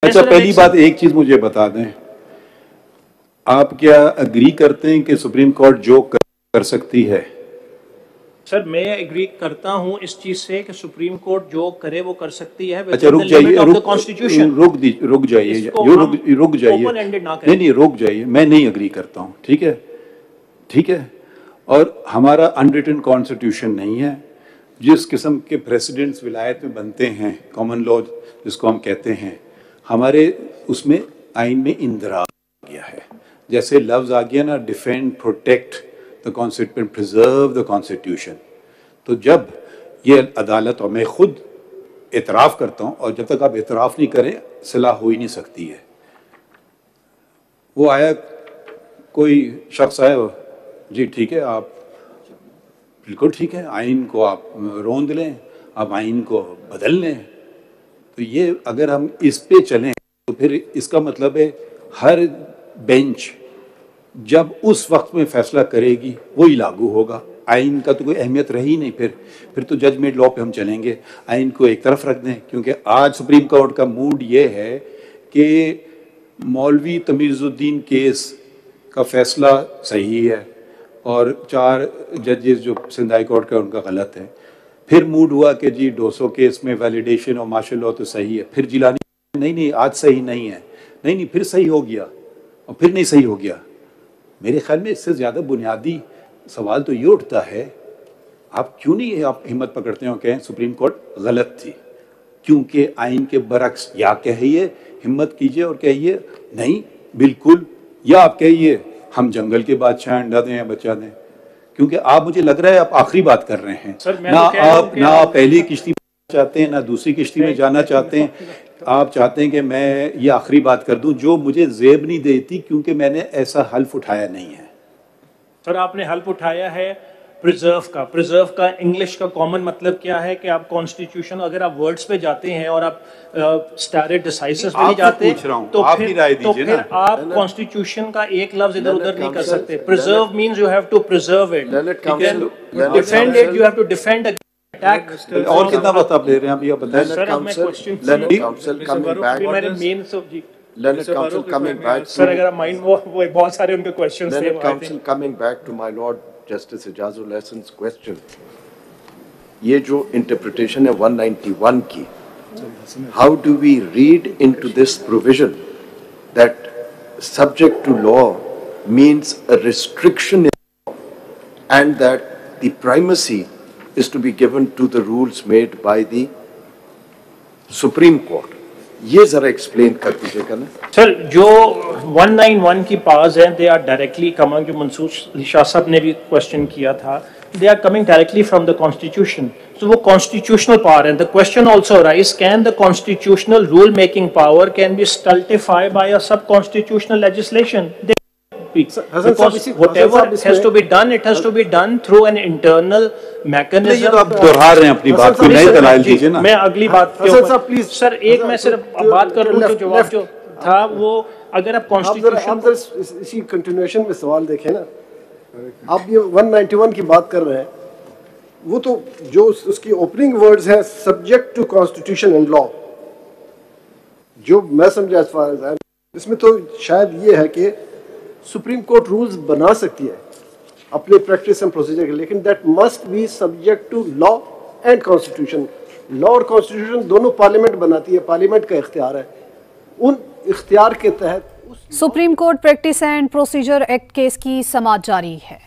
اچھا پہلی بات ایک چیز مجھے بتا دیں، آپ کیا اگری کرتے ہیں کہ سپریم کورٹ جو کر سکتی ہے؟ سر میں اگری کرتا ہوں اس چیز سے کہ سپریم کورٹ جو کرے وہ کر سکتی ہے. اچھا رک جائیے، رک جائیے، نہیں رک جائیے، میں نہیں اگری کرتا ہوں، ٹھیک ہے ٹھیک ہے. اور ہمارا انریٹن کانسٹیٹیوشن نہیں ہے. جس قسم کے پریسیڈنٹس ولایت میں بنتے ہیں، کامن لا جس کو ہم کہتے ہیں، ہمارے اس میں آئین میں اندراج آ گیا ہے. جیسے لفظ آ گیا نا، defend protect the constitution, preserve the constitution. تو جب یہ عدالت، اور میں خود اعتراف کرتا ہوں، اور جب تک آپ اعتراف نہیں کریں صلاح ہو ہی نہیں سکتی ہے. وہ آیا کوئی شخص آیا، جی ٹھیک ہے، آپ بالکل ٹھیک ہے، آئین کو آپ روند لیں، آپ آئین کو بدل لیں. تو یہ اگر ہم اس پہ چلیں تو پھر اس کا مطلب ہے ہر بینچ جب اس وقت میں فیصلہ کرے گی وہی لاگو ہوگا. آئین کا تو کوئی اہمیت رہی نہیں. پھر تو ججمنٹ لا پہ ہم چلیں گے. آئین کو ایک طرف رکھ دیں، کیونکہ آج سپریم کورٹ کا موڈ یہ ہے کہ مولوی تمیز الدین کیس کا فیصلہ صحیح ہے اور 4 ججز جو سندھ ہائی کورٹ کا ان کا غلط ہے. پھر موڈ ہوا کہ جی 200 کیس میں ویلیڈیشن اور مارشل لا تو صحیح ہے. پھر جیلانی نہیں آج صحیح نہیں ہے، نہیں پھر صحیح ہو گیا، اور پھر نہیں صحیح ہو گیا. میرے خیال میں اس سے زیادہ بنیادی سوال تو یہ اٹھتا ہے، آپ کیوں نہیں آپ ہمت پکڑتے ہیں اور کہیں سپریم کورٹ غلط تھی؟ کیونکہ آئین کے برعکس یا کہیے، ہمت کیجئے اور کہیے نہیں بالکل، یا آپ کہیے ہم جنگل کے بادشاہ انڈا دیں یا بچہ دیں. کیونکہ آپ، مجھے لگ رہا ہے آپ آخری بات کر رہے ہیں، نہ آپ پہلی کشتی میں چاہتے ہیں، نہ دوسری کشتی میں جانا چاہتے ہیں. آپ چاہتے ہیں کہ میں یہ آخری بات کر دوں جو مجھے زیب نہیں دیتی، کیونکہ میں نے ایسا حلف اٹھایا نہیں ہے. سر آپ نے حلف اٹھایا ہے پریزرو کا انگلش کا کامن مطلب کیا ہے کہ آپ کانسٹیٹیوشن، اگر آپ ورڈز پہ جاتے ہیں اور آپ اسٹارے ڈیسائسز پہ نہیں جاتے تو پھر آپ کانسٹیٹیوشن کا ایک لفظ ادھر ادھر نہیں کر سکتے. Preserve means you have to preserve it, defend it, you have to defend attack. اور کتنا وقت آپ لے رہے ہیں آپ یہ بتائیں. سر اب میں question Learned Counsel coming back to سر اگر مائنڈ وہ بہت سارے ان کے کوسچنز تھے. Learned Counsel coming back to my Lord Justice Ijazul Ahsan's question. یہ جو انٹرپریٹیشن ہے 191 کی، how do we read into this provision that subject to law means a restriction in law and that the primacy is to be given to the rules made by the Supreme Court? یہ ذرا explain کر دیجیے گا نا سر. جو 191 کی پاز ہیں they are directly coming, جو منصور شاہ صاحب نے بھی کوشچن کیا تھا، they are coming directly from the constitution. تو وہ کانسٹیٹیوشنل پاور ہے. The question also rise, can the constitutional rule making power can be stultified by a sub constitutional legislation? Because whatever has to be done, it has to be done through an internal mechanism. یہ تو آپ دہرا رہے ہیں اپنی بات کو، نئے دلائل دیجیے نا. میں اگلی بات سر ایک میں صرف بات کر لوں، جو جواب جو تھا وہ اگر آپ کانسٹیٹیوشن اسی کنٹینیوشن میں سوال دیکھیں نا، آپ یہ 191 کی بات کر رہے ہیں، وہ تو جو اس کی اوپننگ ورڈز ہیں سبجیکٹ ٹو کانسٹیٹیوشن اینڈ لا، جو میں سمجھا اس میں تو شاید یہ ہے کہ سپریم کورٹ رولز بنا سکتی ہے اپنے پریکٹس اینڈ پروسیجر کے، لیکن that must be subject to law and constitution. Law اور کانسٹیٹیوشن دونوں پارلیمنٹ بناتی ہے، پارلیمنٹ کا اختیار ہے. ان اختیار کے تحت supreme court practice and procedure act case کی سماعت جاری ہے.